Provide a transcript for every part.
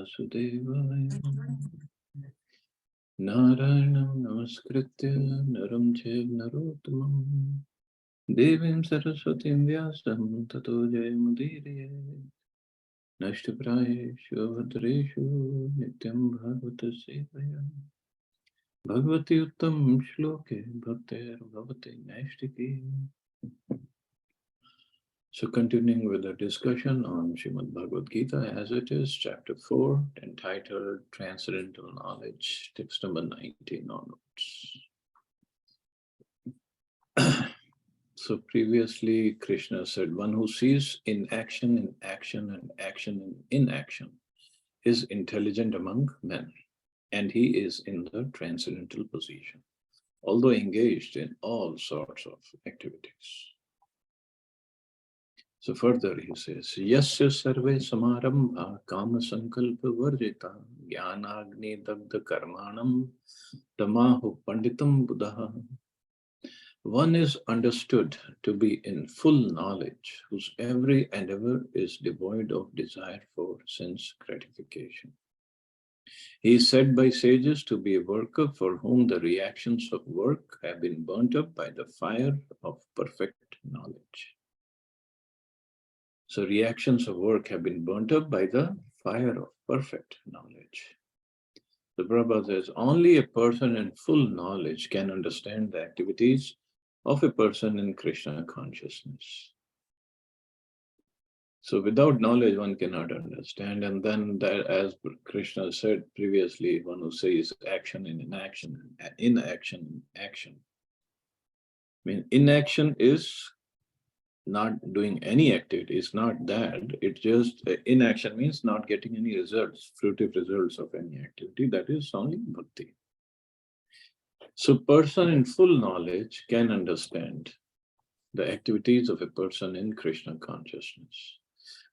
Vasudevaya. Narayanam namaskritya naram chev narottamam devim saraswatim vyasam tato jayamudiriye nashtaprayeshu avatareshu nityam bhagavata sevaya bhagavati uttam shloke bhakter bhavati naishtiki. So continuing with the discussion on Srimad Bhagavad Gita as it is, chapter 4, entitled Transcendental Knowledge, text number 19 onwards. So previously Krishna said, one who sees in action and action in inaction is intelligent among men, and he is in the transcendental position, although engaged in all sorts of activities. So further he says, Yasya sarve samarambha kama sankalpa varjita jnanagni dagdha karmanam tamahu panditam buddha. One is understood to be in full knowledge, whose every endeavor is devoid of desire for sense gratification. He is said by sages to be a worker for whom the reactions of work have been burnt up by the fire of perfect knowledge. So reactions of work have been burnt up by the fire of perfect knowledge. The Prabhupada says, only a person in full knowledge can understand the activities of a person in Krishna consciousness. So without knowledge, one cannot understand. And then that, as Krishna said previously, one who says action in inaction, inaction in action. I mean, inaction is not doing any activity. It's not that. It's just inaction means not getting any results, fruitive results of any activity. That is only bhakti. So person in full knowledge can understand the activities of a person in Krishna consciousness.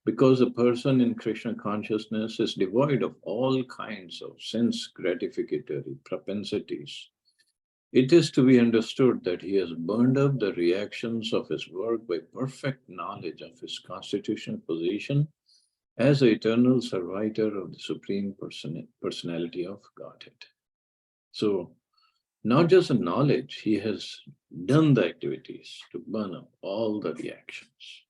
Because a person in Krishna consciousness is devoid of all kinds of sense gratificatory propensities, it is to be understood that he has burned up the reactions of his work by perfect knowledge of his constitutional position as the eternal servitor of the Supreme Personality of Godhead. So, not just a knowledge, he has done the activities to burn up all the reactions.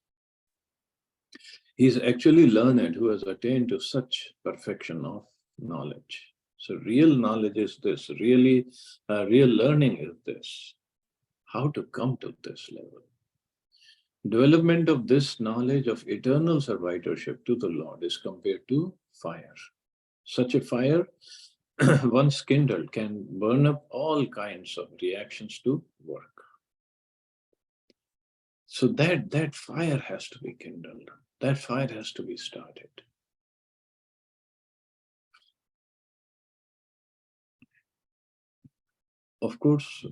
He is actually learned who has attained to such perfection of knowledge. So real knowledge is this, real learning is this, how to come to this level. Development of this knowledge of eternal servitorship to the Lord is compared to fire. Such a fire, once kindled, can burn up all kinds of reactions to work. So that fire has to be kindled. That fire has to be started. Of course,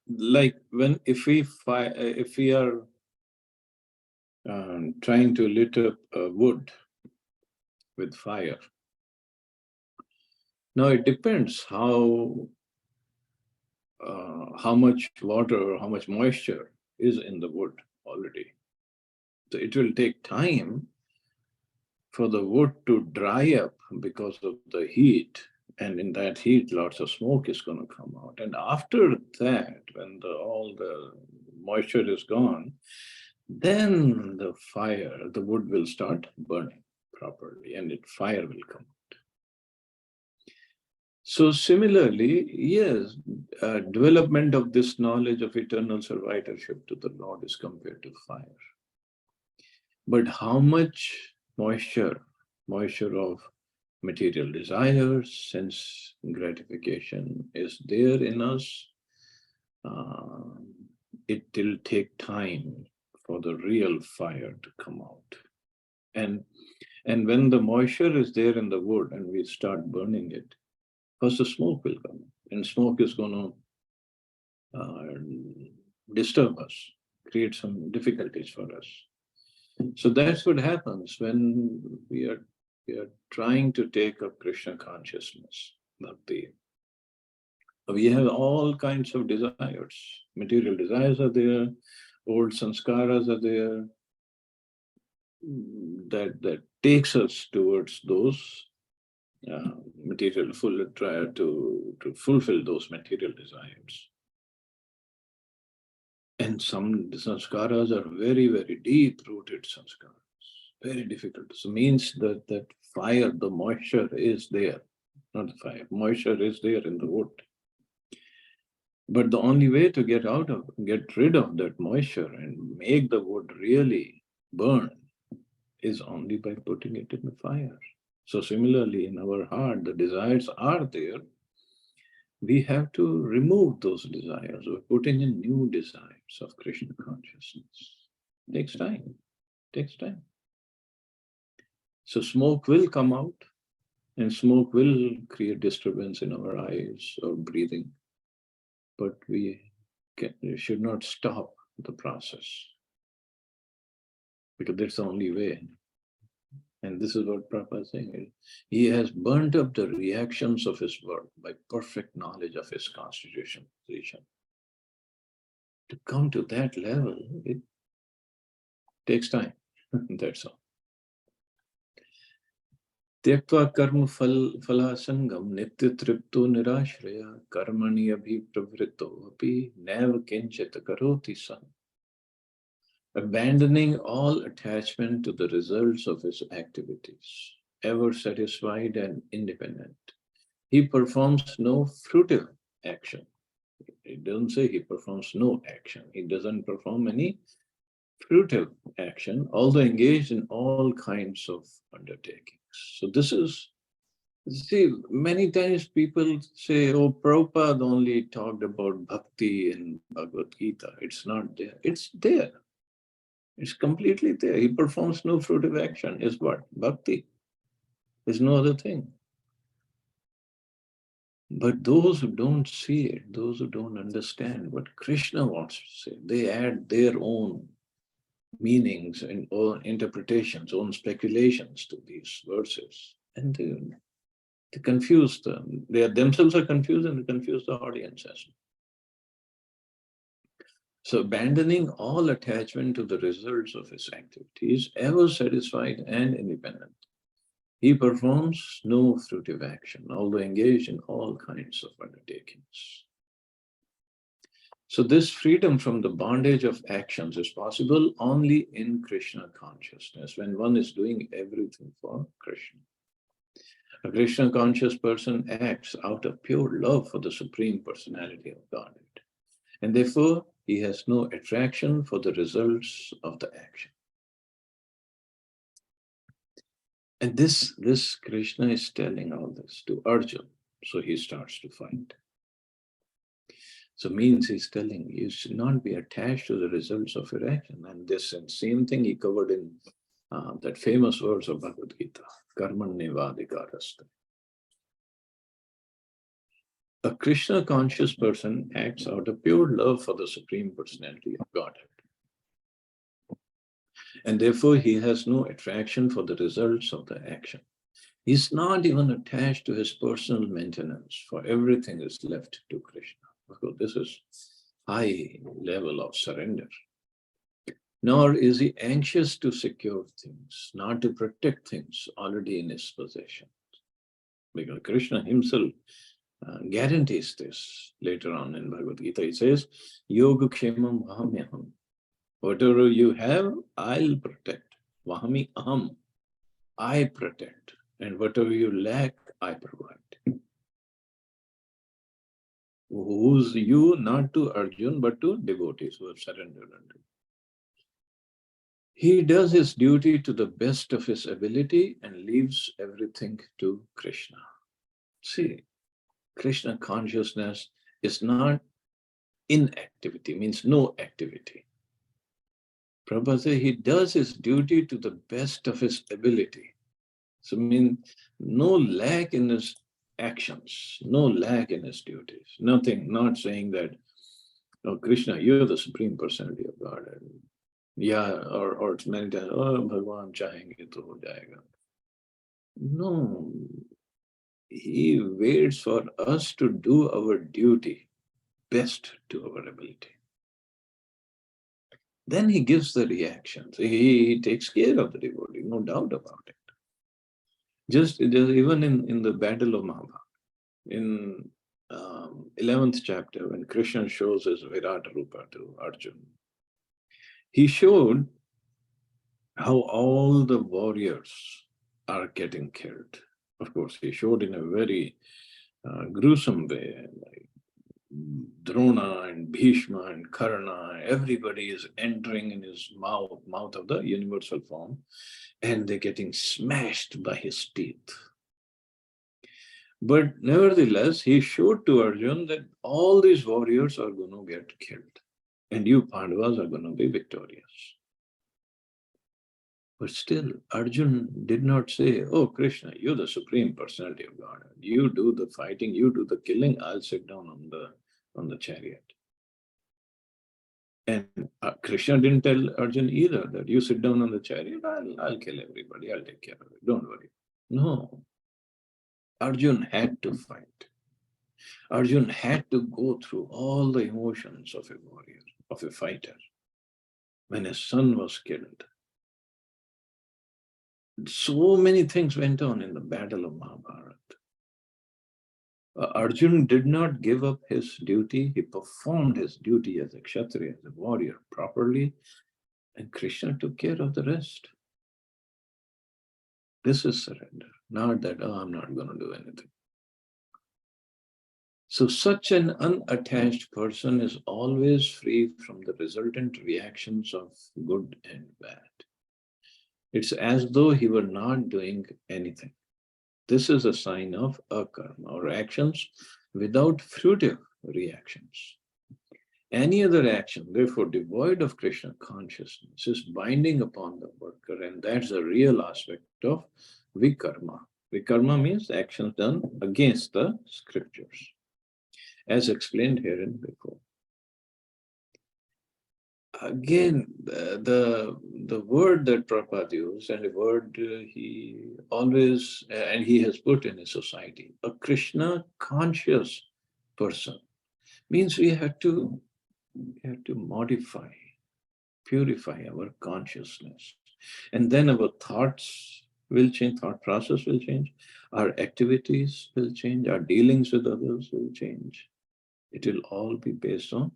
like when if we are trying to lit up wood with fire. Now it depends how much water or how much moisture is in the wood already. So it will take time for the wood to dry up because of the heat, and in that heat lots of smoke is going to come out. And after that, when all the moisture is gone, then the wood will start burning properly and fire will come out. So similarly, yes, development of this knowledge of eternal servitorship to the Lord is compared to fire. But how much moisture of material desires, sense gratification is there in us, it will take time for the real fire to come out. And when the moisture is there in the wood and we start burning it, first the smoke will come, and smoke is going to disturb us, create some difficulties for us. So that's what happens when we are trying to take up Krishna consciousness, bhakti. We have all kinds of desires. Material desires are there, old sanskaras are there, that takes us towards those material try to fulfill those material desires. And some sanskaras are very, very deep-rooted sanskaras, very difficult. So means that fire, the moisture is there, not the fire, moisture is there in the wood. But the only way to get rid of that moisture and make the wood really burn is only by putting it in the fire. So similarly, in our heart, the desires are there. We have to remove those desires or putting in new desires of Krishna consciousness. Takes time, takes time. So smoke will come out and smoke will create disturbance in our eyes or breathing, but we should not stop the process because that's the only way. And this is what Prabhupada is saying. He has burnt up the reactions of his work by perfect knowledge of his constitution. To come to that level, it takes time. That's all. त्यक्त्वा कर्म फलासंगम नित्य तृप्तो निराश्रया कर्मणि अभिप्रवृत्तो अपि नैव किंचित् करोति सन्. Abandoning all attachment to the results of his activities, ever satisfied and independent, he performs no fruitive action. It doesn't say he performs no action. He doesn't perform any fruitive action, although engaged in all kinds of undertakings. So this is, see, many times people say, oh, Prabhupada only talked about bhakti in Bhagavad Gita. It's not there. It's there. It's completely there. He performs no fruitive action. Is what? Bhakti. There's no other thing. But those who don't see it, those who don't understand what Krishna wants to say, they add their own meanings and own interpretations, own speculations to these verses. And they confuse them. They themselves are confused and they confuse the audience as well. So abandoning all attachment to the results of his activities, ever satisfied and independent, he performs no fruitive action, although engaged in all kinds of undertakings. So this freedom from the bondage of actions is possible only in Krishna consciousness, when one is doing everything for Krishna. A Krishna conscious person acts out of pure love for the Supreme Personality of Godhead. And therefore, he has no attraction for the results of the action. And this Krishna is telling all this to Arjuna. So he starts to fight. So means he's telling you should not be attached to the results of your action. And this same thing he covered in that famous verse of Bhagavad Gita, Karmanyevadhikarastha. A Krishna conscious person acts out of pure love for the Supreme Personality of Godhead. And therefore he has no attraction for the results of the action. He's not even attached to his personal maintenance, for everything is left to Krishna. Because this is high level of surrender. Nor is he anxious to secure things, not to protect things already in his possession. Because Krishna himself guarantees this later on in Bhagavad Gita. He says, Yoga Kshemam Vahamyaham. Whatever you have, I'll protect. Vahami Aham. I protect. And whatever you lack, I provide. Who's you? Not to Arjuna, but to devotees who have surrendered unto him. He does his duty to the best of his ability and leaves everything to Krishna. See, Krishna consciousness is not inactivity, means no activity. Prabhupada says he does his duty to the best of his ability. So mean no lack in his actions, no lack in his duties, nothing, not saying that, oh, Krishna, you're the Supreme Personality of God. Yeah, or it's many times, oh, Bhagwan chahenge to ho jayega. No, he waits for us to do our duty best to our ability. Then he gives the reactions. He takes care of the devotee, no doubt about it. Just even in the Battle of Mahabharata, in 11th chapter, when Krishna shows his Virat Rupa to Arjuna, he showed how all the warriors are getting killed. Of course, he showed in a very gruesome way, like Drona and Bhishma and Karna, everybody is entering in his mouth of the universal form, and they're getting smashed by his teeth. But nevertheless, he showed to Arjun that all these warriors are going to get killed, and you Pandavas are going to be victorious. But still, Arjun did not say, "Oh, Krishna, you're the Supreme Personality of God. You do the fighting, you do the killing, I'll sit down on the chariot." And Krishna didn't tell Arjun either that you sit down on the chariot, I'll kill everybody, I'll take care of it, don't worry. No, Arjun had to fight. Arjun had to go through all the emotions of a warrior, of a fighter. When his son was killed, so many things went on in the Battle of Mahabharata. Arjun did not give up his duty. He performed his duty as a Kshatriya, as a warrior properly, and Krishna took care of the rest. This is surrender, not that, oh, I'm not going to do anything. So such an unattached person is always free from the resultant reactions of good and bad. It's as though he were not doing anything. This is a sign of akarma, or actions without fruitive reactions. Any other action, therefore devoid of Krishna consciousness, is binding upon the worker, and that's a real aspect of vikarma. Vikarma means actions done against the scriptures, as explained herein before. Again, the word that Prabhupada used, and a word he always, and he has put in his society, a Krishna conscious person, means we have to modify, purify our consciousness. And then our thoughts will change, thought process will change, our activities will change, our dealings with others will change. It will all be based on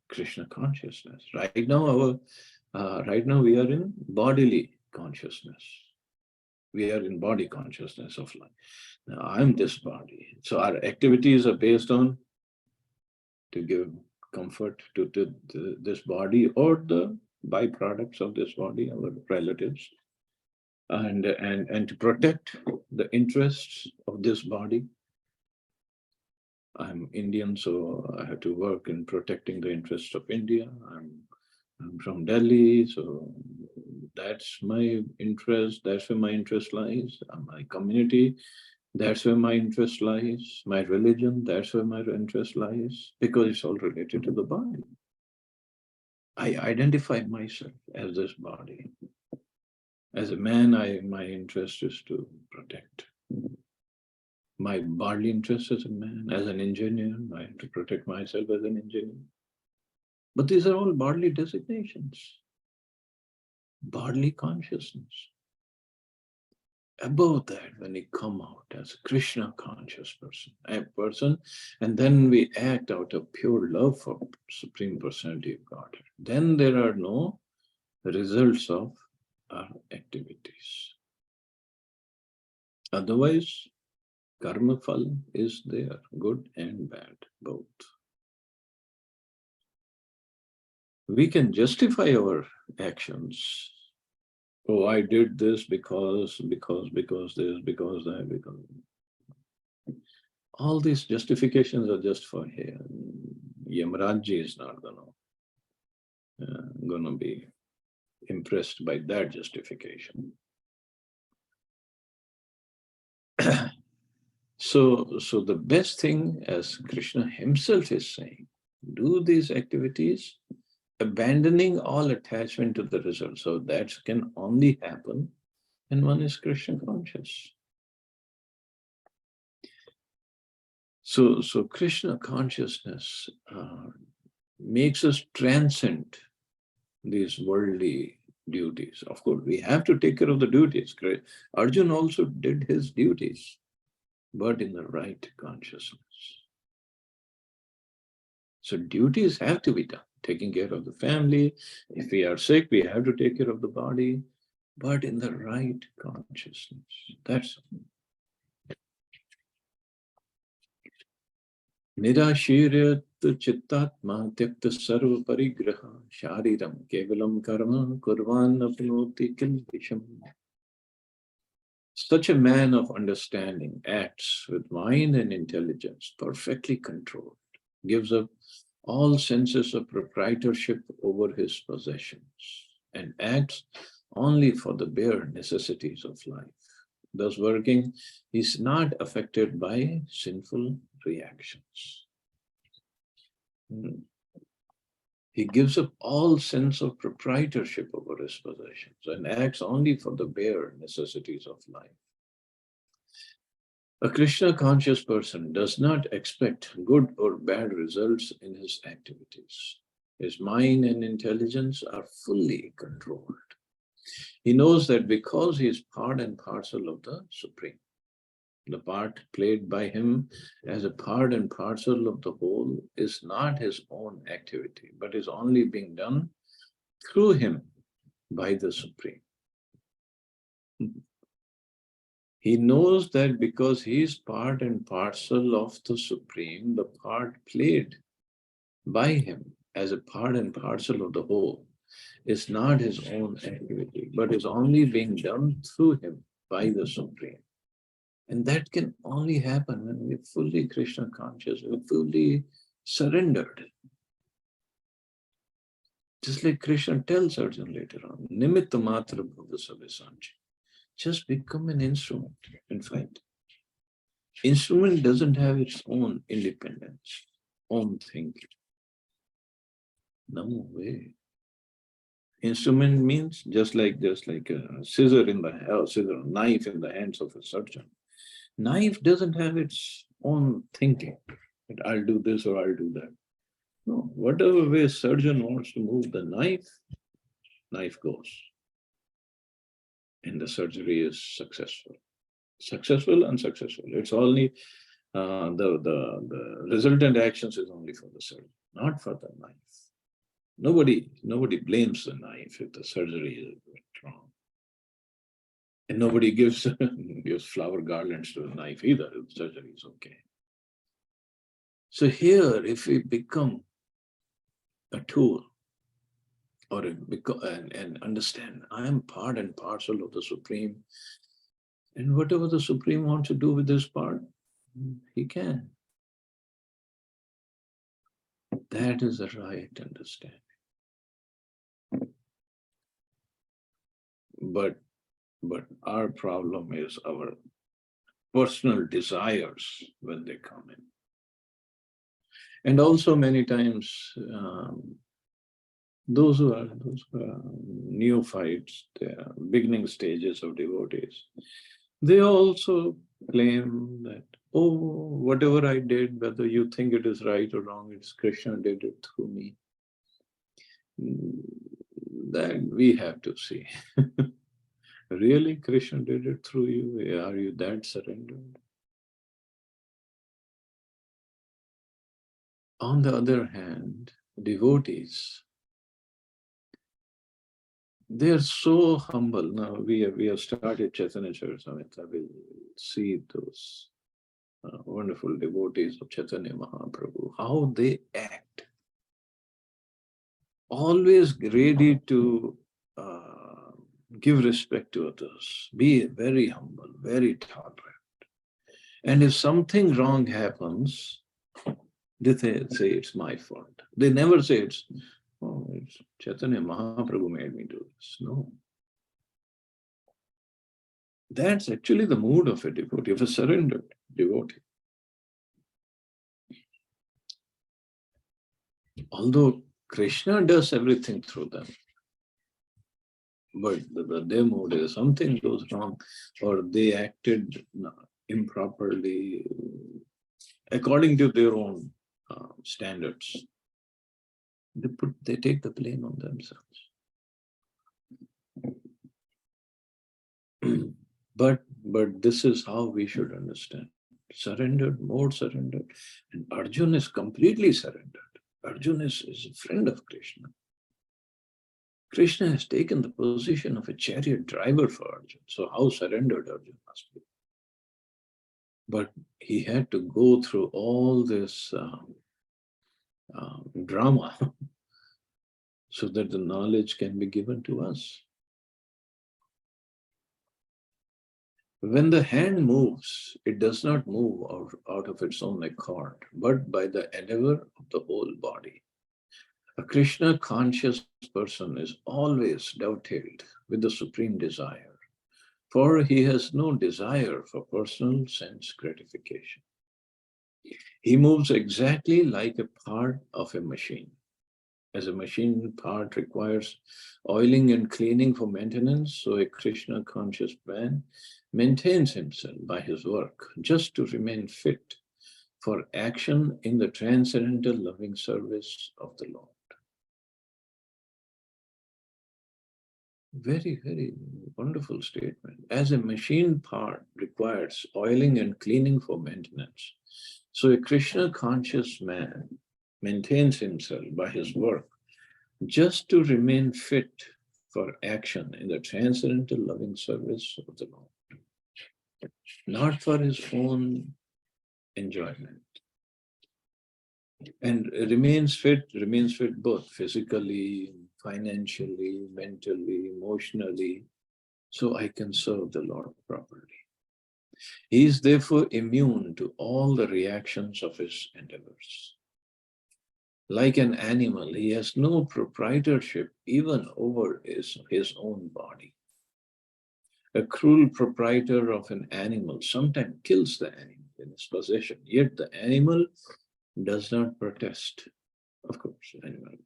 Krishna consciousness. Right now, we are in bodily consciousness. We are in body consciousness of life. Now, I'm this body. So our activities are based on to give comfort to this body or the byproducts of this body, our relatives, and to protect the interests of this body. I'm Indian, so I have to work in protecting the interests of India. I'm from Delhi, so that's my interest. That's where my interest lies. My community, that's where my interest lies. My religion, that's where my interest lies, because it's all related to the body. I identify myself as this body. As a man, my interest is to protect. My bodily interest as a man, as an engineer, I have to protect myself as an engineer. But these are all bodily designations. Bodily consciousness. Above that, when we come out as a Krishna conscious person, and then we act out of pure love for Supreme Personality of God, then there are no results of our activities. Otherwise, karma phal is there, good and bad, both. We can justify our actions. Oh, I did this because this, because that, because. All these justifications are just for here. Yamarajji is not gonna be impressed by that justification. So the best thing, as Krishna himself is saying, do these activities abandoning all attachment to the result. So that can only happen when one is Krishna conscious. So Krishna consciousness makes us transcend these worldly duties. Of course, we have to take care of the duties. Arjun also did his duties, but in the right consciousness. So duties have to be done. Taking care of the family. If we are sick, we have to take care of the body, but in the right consciousness. That's Nirashirya chittatma tyakta sarva parigraha shariram kevalam karma kurvan apnoti kilvisham. Such a man of understanding acts with mind and intelligence, perfectly controlled, gives up all senses of proprietorship over his possessions, and acts only for the bare necessities of life. Thus working, he is not affected by sinful reactions. He gives up all sense of proprietorship over his possessions and acts only for the bare necessities of life. A Krishna conscious person does not expect good or bad results in his activities. His mind and intelligence are fully controlled. He knows that because he is part and parcel of the Supreme, the part played by him as a part and parcel of the whole is not his own activity, but is only being done through him by the Supreme. He knows that because he is part and parcel of the Supreme, the part played by him as a part and parcel of the whole is not his own activity, but is only being done through him by the Supreme. And that can only happen when we're fully Krishna conscious, we're fully surrendered. Just like Krishna tells Arjuna later on, Nimitta matra bhava savesanchi. Just become an instrument and fight. Instrument doesn't have its own independence, own thinking. No way. Instrument means just like a scissor in the knife in the hands of a surgeon. Knife doesn't have its own thinking, that I'll do this or I'll do that. No, whatever way surgeon wants to move the knife, knife goes. And the surgery is successful. Successful, unsuccessful. It's only the resultant actions is only for the surgeon, not for the knife. Nobody blames the knife if the surgery is wrong. And nobody gives flower garlands to the knife either if the surgery is okay. So here, if we become a tool or and understand, I am part and parcel of the Supreme, and whatever the Supreme wants to do with this part, he can. That is the right understanding. But our problem is our personal desires when they come in. And also many times, those who are neophytes, the beginning stages of devotees, they also claim that, oh, whatever I did, whether you think it is right or wrong, it's Krishna did it through me. That we have to see. Really, Krishna did it through you? Are you that surrendered? On the other hand, devotees, they are so humble. Now we have started Chaitanya Charitamrita. We'll see those wonderful devotees of Chaitanya Mahaprabhu, how they act. Always ready to give respect to others, be very humble, very tolerant. And if something wrong happens, they say it's my fault. They never say it's Chaitanya Mahaprabhu made me do this. No. That's actually the mood of a devotee, of a surrendered devotee. Although Krishna does everything through them, but their mood is something goes wrong, or they acted improperly according to their own standards. They take the blame on themselves. But this is how we should understand. Surrendered, more surrendered. And Arjun is completely surrendered. Arjun is a friend of Krishna. Krishna has taken the position of a chariot driver for Arjun. So how surrendered Arjun must be. But he had to go through all this drama so that the knowledge can be given to us. When the hand moves, it does not move out of its own accord, but by the endeavor of the whole body. A Krishna conscious person is always dovetailed with the supreme desire, for he has no desire for personal sense gratification. He moves exactly like a part of a machine. As a machine part requires oiling and cleaning for maintenance, so a Krishna conscious man maintains himself by his work just to remain fit for action in the transcendental loving service of the Lord. Very, very wonderful statement. As a machine part requires oiling and cleaning for maintenance, so a Krishna conscious man maintains himself by his work just to remain fit for action in the transcendental loving service of the Lord, not for his own enjoyment. And remains fit both physically, financially, mentally, emotionally, so I can serve the Lord properly. He is therefore immune to all the reactions of his endeavors. Like an animal, he has no proprietorship even over his own body. A cruel proprietor of an animal sometimes kills the animal in his possession, yet the animal does not protest. Of course, animal.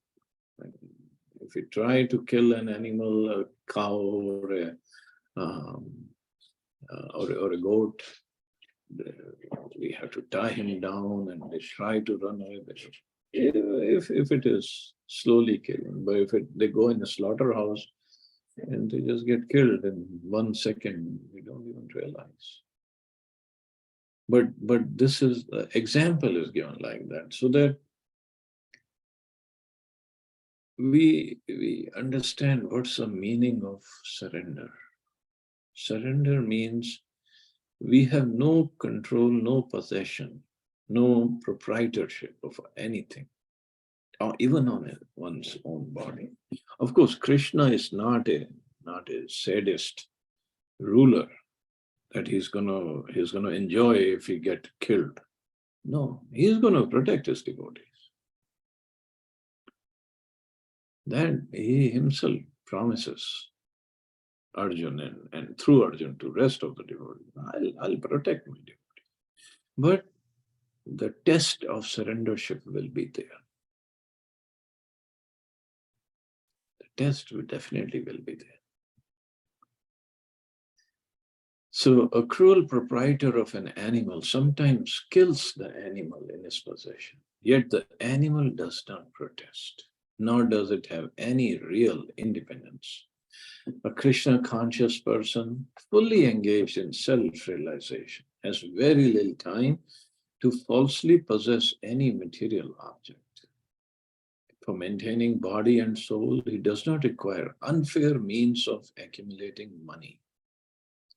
If you try to kill an animal, a cow or a goat, we have to tie him down and they try to run away. If it is slowly killing, but if they go in a slaughterhouse and they just get killed in 1 second, we don't even realize. But this is the example is given like that, so that we understand what's the meaning of surrender. Surrender means we have no control, no possession, no proprietorship of anything, or even on one's own body. Of course, Krishna is not a sadist ruler that he's gonna enjoy if he get killed. No, he's gonna protect his devotees. Then he himself promises Arjun and through Arjun to rest of the devotees, I'll protect my devotees. But the test of surrendership will be there. The test will definitely be there. So a cruel proprietor of an animal sometimes kills the animal in his possession, yet the animal does not protest, nor does it have any real independence. A Krishna conscious person, fully engaged in self-realization, has very little time to falsely possess any material object. For maintaining body and soul, he does not require unfair means of accumulating money.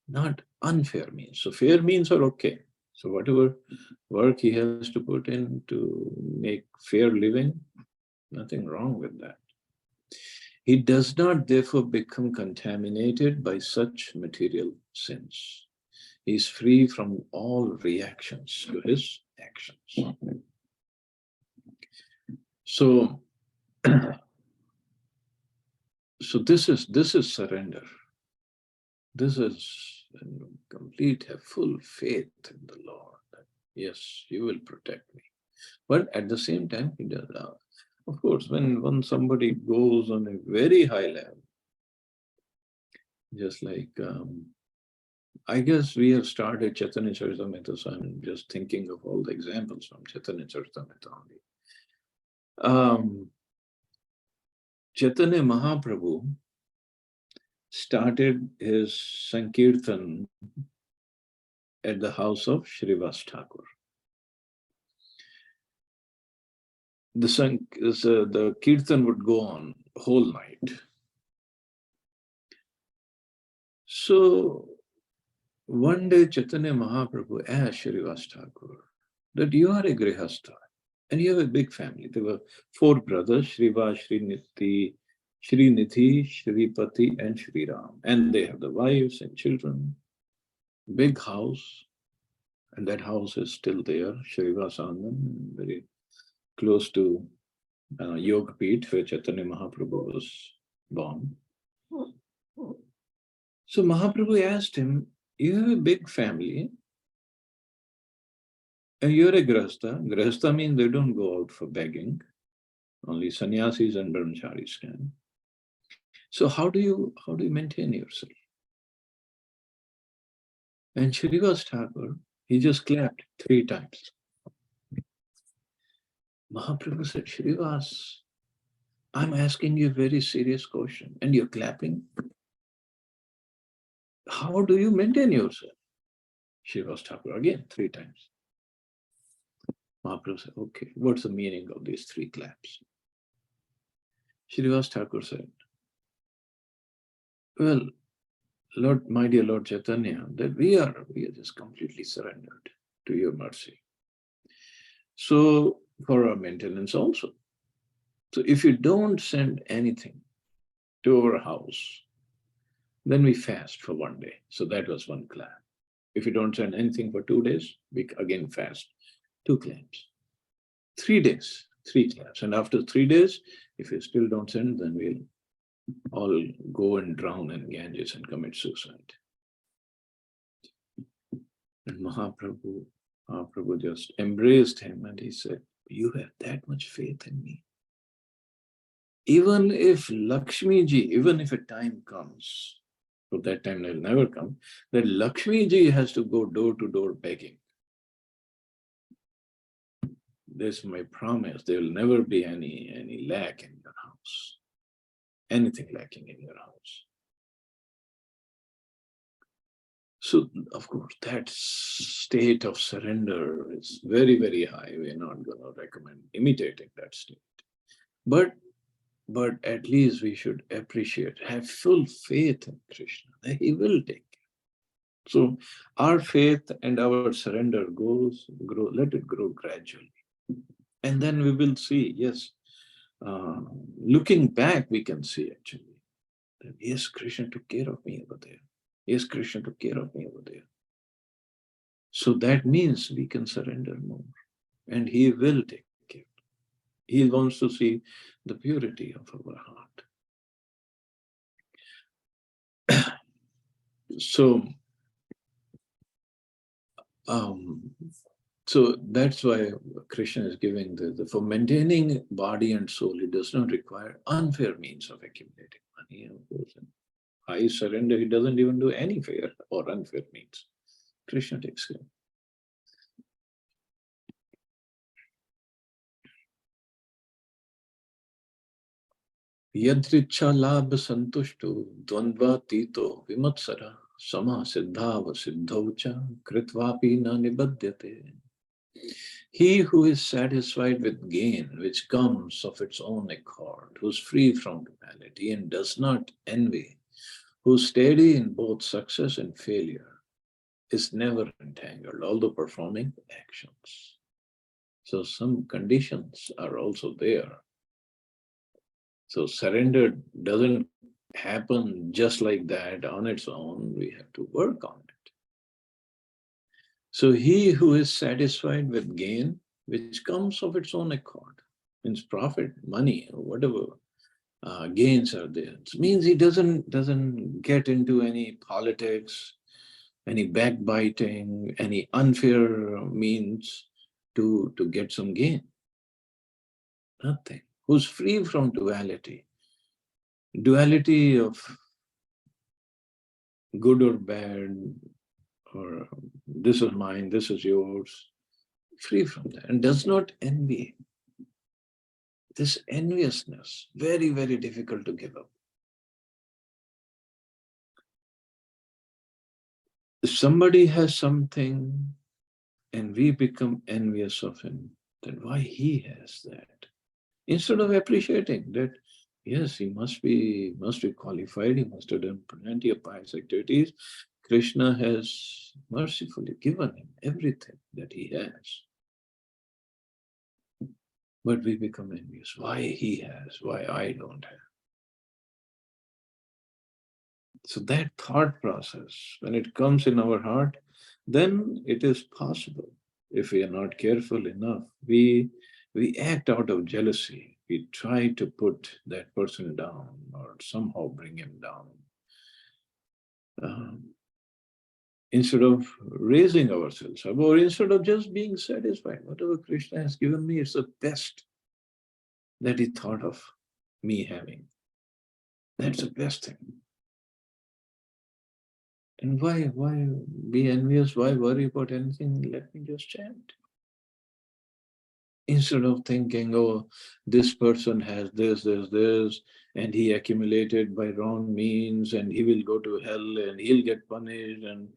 Not unfair means. So fair means are okay. So whatever work he has to put in to make fair living, nothing wrong with that. He does not therefore become contaminated by such material sins. He is free from all reactions to his actions. So, so this is surrender. This is complete, have full faith in the Lord. That, yes, you will protect me. But at the same time, he does. Of course, when somebody goes on a very high level, just like I guess we have started Chaitanya Charitamrita, so I'm just thinking of all the examples from Chaitanya Charitamrita only. Chaitanya Mahaprabhu started his Sankirtan at the house of Srivas Thakur. The Kirtan would go on whole night. So one day Chaitanya Mahaprabhu asked Srivas Thakur that you are a Grihastha and you have a big family. There were 4 brothers, Srivas, Srinithi, Shripati, and Sriram. And they have the wives and children. Big house. And that house is still there, Srivas Anand, very close to Yogapith, where Chaitanya Mahaprabhu was born. So Mahaprabhu asked him, you have a big family, and you're a grahastha. Grahastha means they don't go out for begging. Only sannyasis and brahmacharis can. So how do you maintain yourself? And Srivas Thakur, he just clapped 3 times. Mahaprabhu said, Srivas, I'm asking you a very serious question, and you're clapping. How do you maintain yourself? Srivas Thakur again 3 times. Mahaprabhu said, okay, what's the meaning of these 3 claps? Srivas Thakur said, well, Lord, my dear Lord Chaitanya, that we are just completely surrendered to your mercy. So for our maintenance also. So if you don't send anything to our house, then we fast for 1 day. So that was 1 clap. If you don't send anything for 2 days, we again fast 2 claps. 3 days, 3 claps. And after 3 days, if you still don't send, then we'll all go and drown in Ganges and commit suicide. And Mahaprabhu just embraced him and he said, you have that much faith in me. Even if Lakshmi ji, even if a time comes, so that time will never come, that Lakshmi ji has to go door to door begging. This is my promise. There will never be any lack in your house. Anything lacking in your house. So, of course, that state of surrender is very, very high. We're not going to recommend imitating that state. But at least we should appreciate, have full faith in Krishna. He will take care. So our faith and our surrender grow, let it grow gradually. And then we will see, yes, looking back, we can see actually, that yes, Krishna took care of me over there. Yes, Krishna took care of me over there. So that means we can surrender more. And he will take care. He wants to see the purity of our heart. So that's why Krishna is giving for maintaining body and soul, it does not require unfair means of accumulating money. Of course, high surrender, he doesn't even do any fair or unfair means. Krishna takes care. Yadricha labh santushto dvandva tito vimatsara sama siddhava siddhocha kritvapi na nibadyate. He who is satisfied with gain which comes of its own accord, who is free from duality and does not envy, who is steady in both success and failure, is never entangled, although performing actions. So some conditions are also there. So surrender doesn't happen just like that on its own. We have to work on it. So he who is satisfied with gain, which comes of its own accord, means profit, money, or whatever gains are there. It means he doesn't get into any politics, any backbiting, any unfair means to get some gain. Nothing. Who's free from duality. Duality of good or bad, or this is mine, this is yours. Free from that, and does not envy. This enviousness, very, very difficult to give up. If somebody has something and we become envious of him, then why he has that? Instead of appreciating that, yes, he must be qualified, he must have done plenty of pious activities. Krishna has mercifully given him everything that he has. But we become envious. Why he has, why I don't have? So that thought process, when it comes in our heart, then it is possible. If we are not careful enough, we act out of jealousy. We try to put that person down or somehow bring him down. Instead of raising ourselves up, or instead of just being satisfied, whatever Krishna has given me, it's the best that he thought of me having. That's the best thing. And why be envious? Why worry about anything? Let me just chant. Instead of thinking, oh, this person has this, and he accumulated by wrong means, and he will go to hell, and he'll get punished, and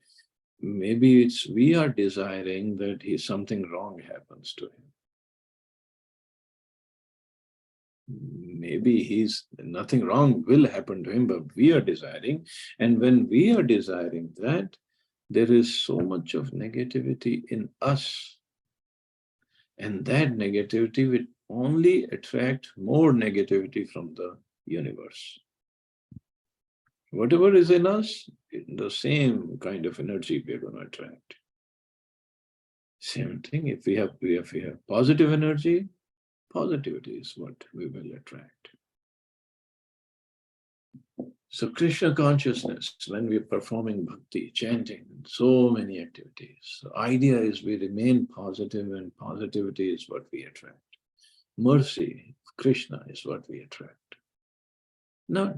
maybe it's we are desiring that something wrong happens to him. Maybe nothing wrong will happen to him, but we are desiring. And when we are desiring that, there is so much of negativity in us. And that negativity will only attract more negativity from the universe. Whatever is in us, the same kind of energy we are going to attract. Same thing, if we have positive energy, positivity is what we will attract. So Krishna consciousness, when we're performing bhakti, chanting, so many activities, the idea is we remain positive, and positivity is what we attract. Mercy, Krishna is what we attract. No,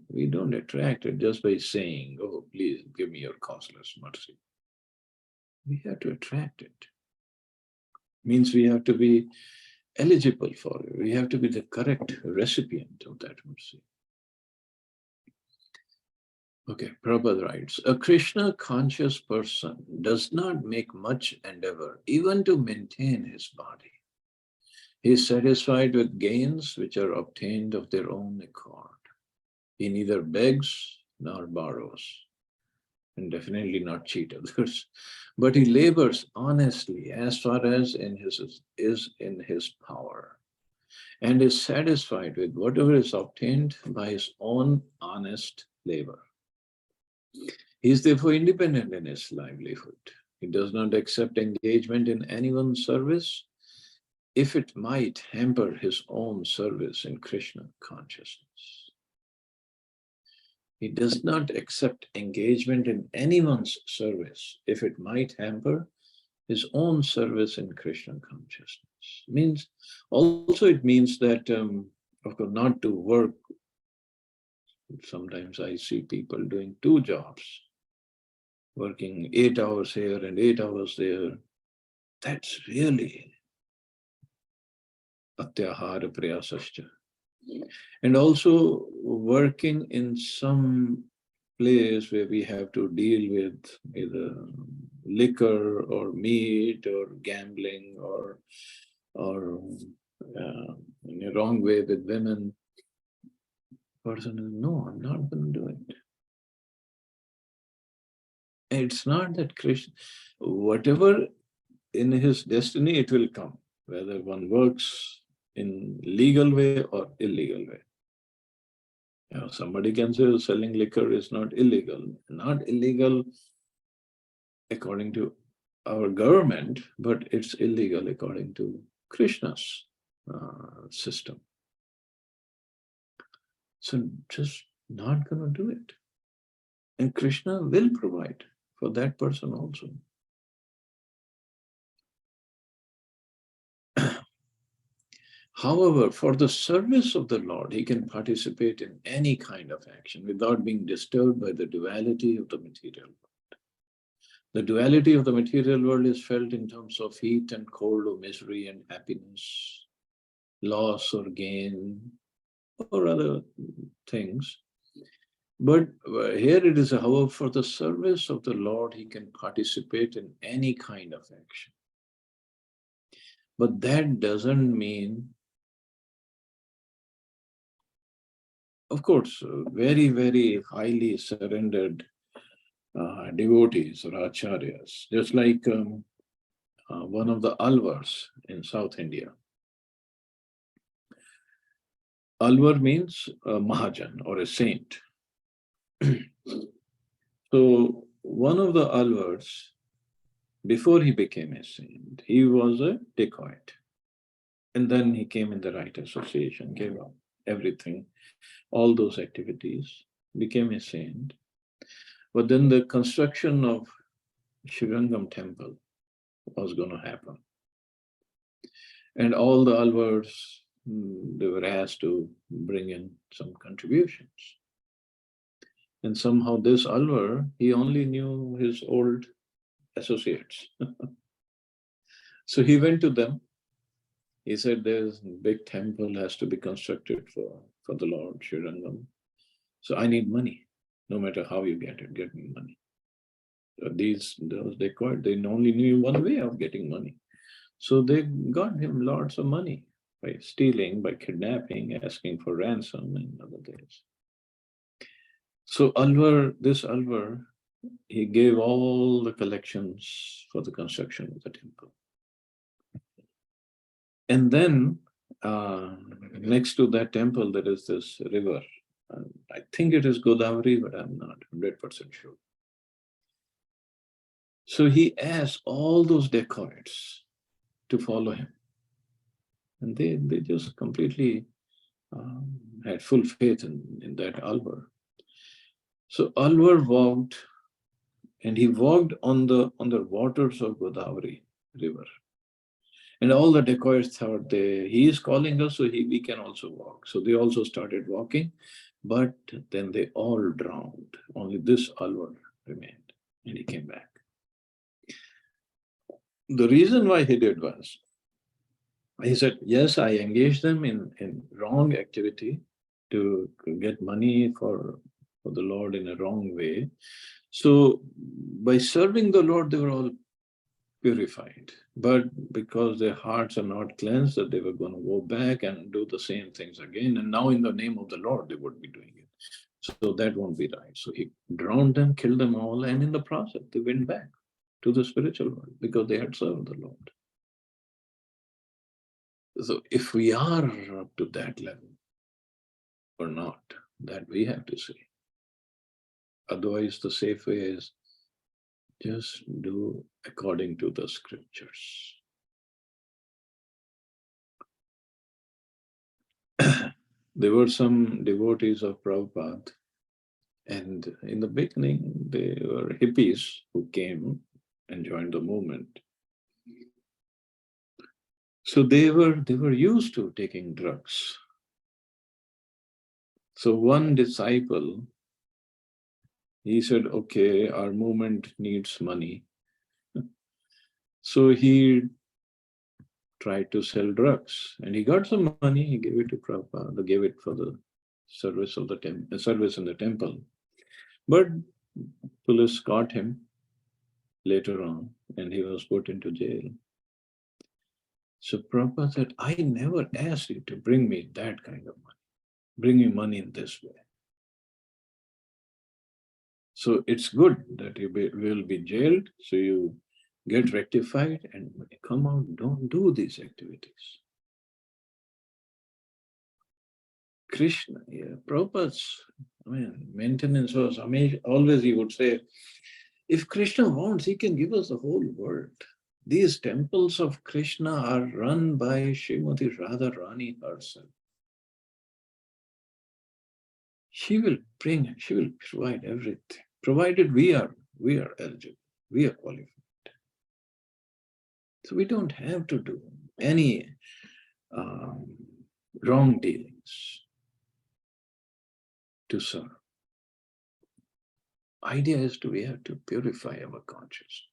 we don't attract it just by saying, oh, please give me your causeless mercy. We have to attract it. Means we have to be eligible for it. We have to be the correct recipient of that mercy. Okay, Prabhupada writes, a Krishna conscious person does not make much endeavor even to maintain his body. He is satisfied with gains which are obtained of their own accord. He neither begs nor borrows, and definitely not cheat others, but he labors honestly as far as is in his power, and is satisfied with whatever is obtained by his own honest labor. He is therefore independent in his livelihood. He does not accept engagement in anyone's service if it might hamper his own service in Krishna consciousness. He does not accept engagement in anyone's service if it might hamper his own service in Krishna consciousness. It means that, of course, not to work. Sometimes I see people doing two jobs, working 8 hours here and 8 hours there. That's really atyahara prayasascha. And also working in some place where we have to deal with either liquor or meat or gambling or in a wrong way with women. Person is, no, I'm not going to do it. It's not that Krishna, whatever in his destiny, it will come, whether one works in legal way or illegal way. You know, somebody can say selling liquor is not illegal. Not illegal according to our government, but it's illegal according to Krishna's system. So just not going to do it. And Krishna will provide for that person also. However, for the service of the Lord, he can participate in any kind of action without being disturbed by the duality of the material world. The duality of the material world is felt in terms of heat and cold, or misery and happiness, loss or gain, or other things. But here it is, however, for the service of the Lord, he can participate in any kind of action. But that doesn't mean, of course, very, very highly surrendered devotees or acharyas, just like one of the Alvars in South India. Alvar means a Mahajan or a saint. So one of the Alvars, before he became a saint, he was a dacoit. And then he came in the right association, gave up everything, all those activities, became a saint. But then the construction of Srirangam temple was going to happen. And all the Alvars, they were asked to bring in some contributions. And somehow this Alvar, he only knew his old associates. So he went to them. He said, there's a big temple has to be constructed for the Lord, Srirangam. So I need money. No matter how you get it, get me money. So they only knew one way of getting money. So they got him lots of money by stealing, by kidnapping, asking for ransom and other things. So this Alvar, he gave all the collections for the construction of the temple. And then next to that temple, there is this river. I think it is Godavari, but I'm not 100% sure. So he asked all those dacoits to follow him. And they just completely had full faith in that Alvar. So Alvar walked, and he walked on the waters of Godavari river. And all the dacoits thought he is calling us, so we can also walk. So they also started walking, but then they all drowned. Only this Alvar remained, and he came back. The reason why he did was, he said, yes, I engaged them in wrong activity to get money for the Lord in a wrong way. So by serving the Lord, they were all purified. But because their hearts are not cleansed, that they were going to go back and do the same things again. And now in the name of the Lord, they would be doing it. So that won't be right. So he drowned them, killed them all. And in the process, they went back to the spiritual world because they had served the Lord. So if we are up to that level or not, that we have to see. Otherwise, the safe way is just do according to the scriptures. There were some devotees of Prabhupada, and in the beginning, they were hippies who came and joined the movement. So they were used to taking drugs. So one disciple, he said, okay, our movement needs money. So he tried to sell drugs, and he got some money. He gave it to Prabhupada, gave it for the service of the service in the temple. But police caught him later on, and he was put into jail. So Prabhupada said, I never asked you to bring me that kind of money. Bring me money in this way. So it's good that you will be jailed, so you get rectified and come out, don't do these activities. Krishna, yeah, Prabhupada's, maintenance was amazing. Always he would say, if Krishna wants, he can give us the whole world. These temples of Krishna are run by Srimati Radharani herself. She will provide everything, provided we are eligible, we are qualified. So we don't have to do any wrong dealings to serve. Idea is we have to purify our consciousness.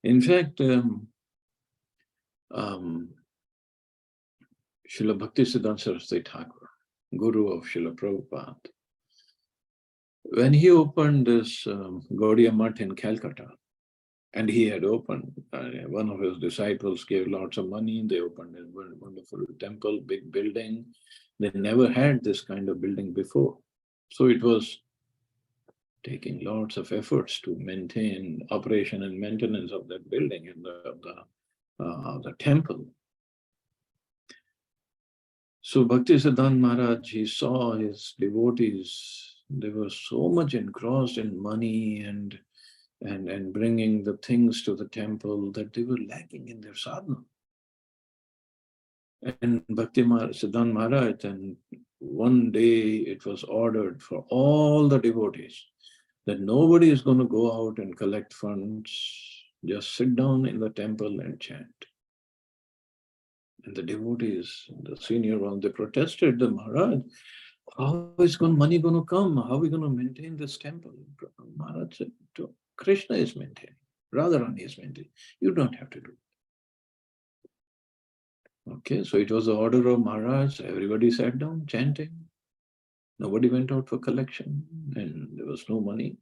In fact, Srila Bhaktisiddhanta Saraswati Thakur, Guru of Srila Prabhupada, When he opened this Gaudiya Math in Calcutta, and he had opened, one of his disciples gave lots of money, they opened a wonderful temple, big building. They never had this kind of building before. So it was taking lots of efforts to maintain operation and maintenance of that building and the temple. So Bhakti Siddhanta Maharaj, he saw his devotees, they were so much engrossed in money and bringing the things to the temple that they were lacking in their sadhana. And Siddhanta Maharaj, and one day it was ordered for all the devotees that nobody is going to go out and collect funds, just sit down in the temple and chant. And the devotees, the senior ones, they protested, the Maharaj, how is money going to come? How are we going to maintain this temple? Maharaj said, Krishna is maintaining, Radharani is maintaining. You don't have to do it. Okay, so it was the order of Maharaj. Everybody sat down chanting. Nobody went out for collection and there was no money.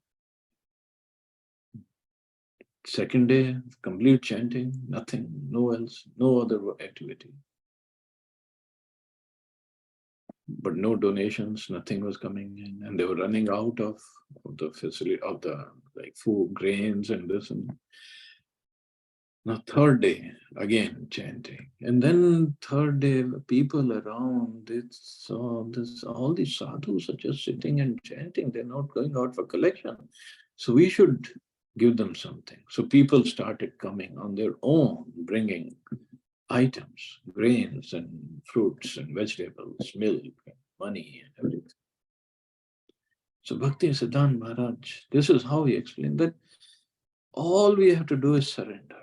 Second day, complete chanting, nothing, no else, no other activity. But no donations, nothing was coming in, and they were running out of the facility, of the like food, grains and this and now third day, again chanting. And then third day, people around, they saw this, all these sadhus are just sitting and chanting, they're not going out for collection. So we should give them something. So people started coming on their own, bringing items, grains and fruits and vegetables, milk, and money and everything. So Bhakti Siddhanta Maharaj, this is how he explained that all we have to do is surrender.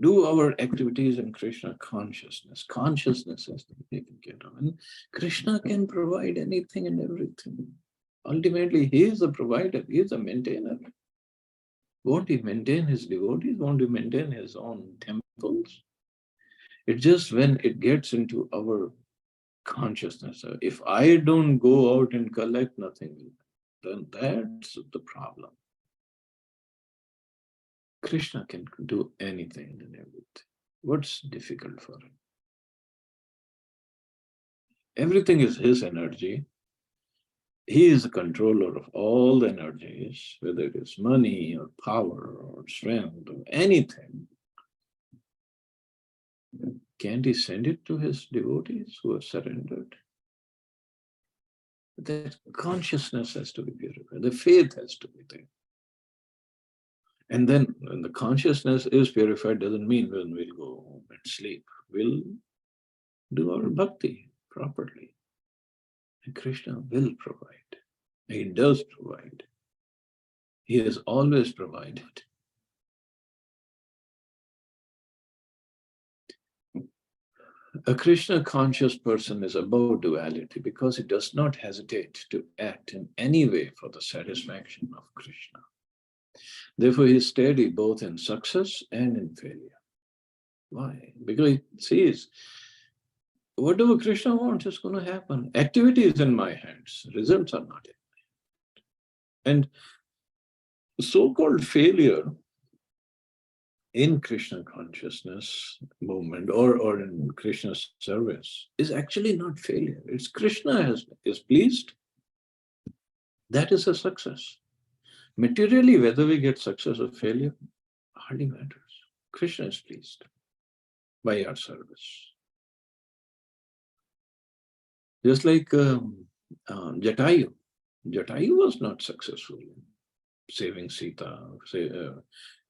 Do our activities in Krishna consciousness. Consciousness has to be taken care of. And Krishna can provide anything and everything. Ultimately, he is the provider, he is the maintainer. Won't he maintain his devotees? Won't he maintain his own temples? It's just when it gets into our consciousness. If I don't go out and collect nothing, then that's the problem. Krishna can do anything and everything. What's difficult for him? Everything is his energy. He is the controller of all the energies, whether it is money or power or strength or anything. Can't he send it to his devotees who have surrendered? That consciousness has to be purified. The faith has to be there. And then when the consciousness is purified, doesn't mean when we'll go home and sleep. We'll do our bhakti properly. And Krishna will provide. He does provide. He has always provided. A Krishna conscious person is above duality because he does not hesitate to act in any way for the satisfaction of Krishna. Therefore, he is steady both in success and in failure. Why? Because he sees whatever Krishna wants is going to happen. Activity is in my hands, results are not in my hands. And so-called failure in Krishna consciousness movement or in Krishna's service is actually not failure. It's Krishna is pleased. That is a success. Materially, whether we get success or failure, hardly matters. Krishna is pleased by our service. Just like Jatayu. Jatayu was not successful in saving Sita,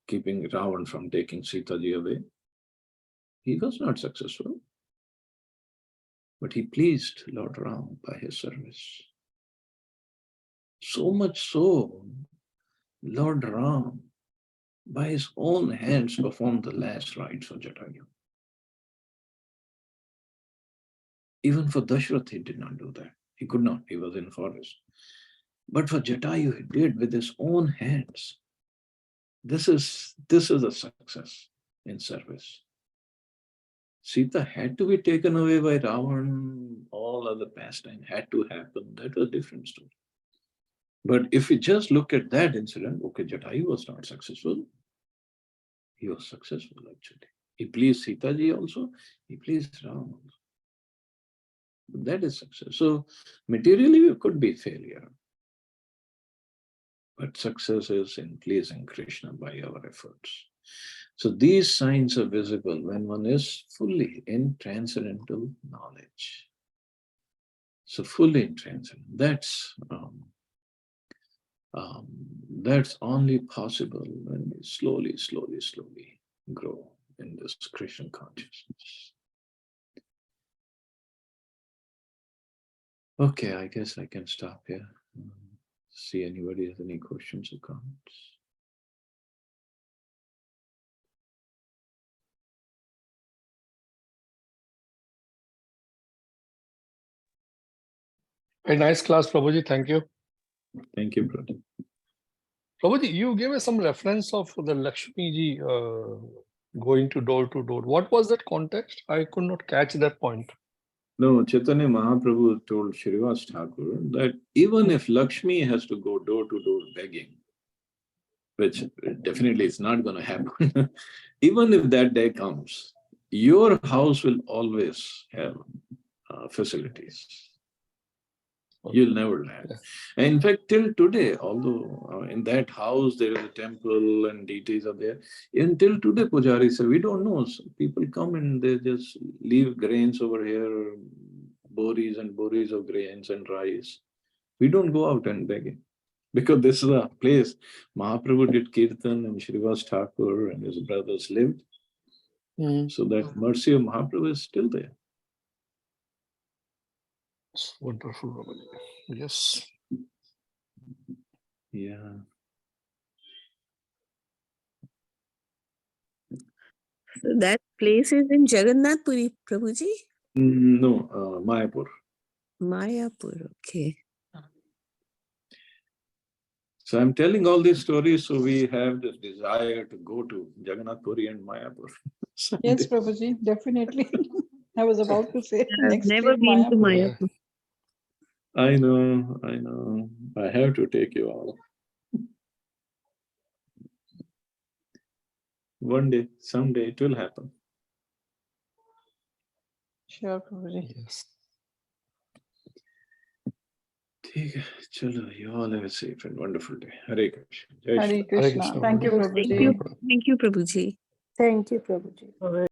keeping Ravan from taking Sita ji away. He was not successful. But he pleased Lord Ram by his service. So much so, Lord Ram, by his own hands, performed the last rites for Jatayu. Even for Dashrath, he did not do that. He could not, he was in forest. But for Jatayu, he did with his own hands. This is a success in service. Sita had to be taken away by Ravan, all other pastime had to happen. That was a different story. But if we just look at that incident, okay, Jatayu was not successful. He was successful actually. He pleased Sita ji also, he pleased Ram also. That is success. So materially we could be failure. But success is in pleasing Krishna by our efforts. So these signs are visible when one is fully in transcendental knowledge. So fully in transcendental, that's only possible when we slowly grow in this Krishna consciousness. Okay, I guess I can stop here. See anybody has any questions or comments? A nice class, Prabhuji. Thank you. Thank you, brother. Prabhuji, you gave us some reference of the Lakshmi ji going to door. What was that context? I could not catch that point. No, Chaitanya Mahaprabhu told Shrivas Thakur that even if Lakshmi has to go door to door begging, which definitely is not going to happen, even if that day comes, your house will always have facilities. You'll never lack. Yeah. And in fact, till today, although in that house there is a temple and deities are there, until today, Pujari said, we don't know. So people come and they just leave grains over here, boris and boris of grains and rice. We don't go out and beg, because this is a place Mahaprabhu did Kirtan and Shrivas Thakur and his brothers lived. So that mercy of Mahaprabhu is still there. It's wonderful, Prabhuji. Yes. Yeah. So that place is in Jagannath Puri, Prabhuji? No, Mayapur. Mayapur, okay. So I'm telling all these stories so we have this desire to go to Jagannath Puri and Mayapur. Yes, Prabhuji, definitely. I was about to say I've next never trip, been to Mayapur. Mayapur. I know. I have to take you all. One day, someday it will happen. Sure, Prabhuji. Yes. Okay, chalo, you all have a safe and wonderful day. Hare Krishna. Jai Shri Hare Ram. Krishna. Thank you, Prabhuji. Prabhuji. Thank you, Prabhuji. Thank you, Prabhuji.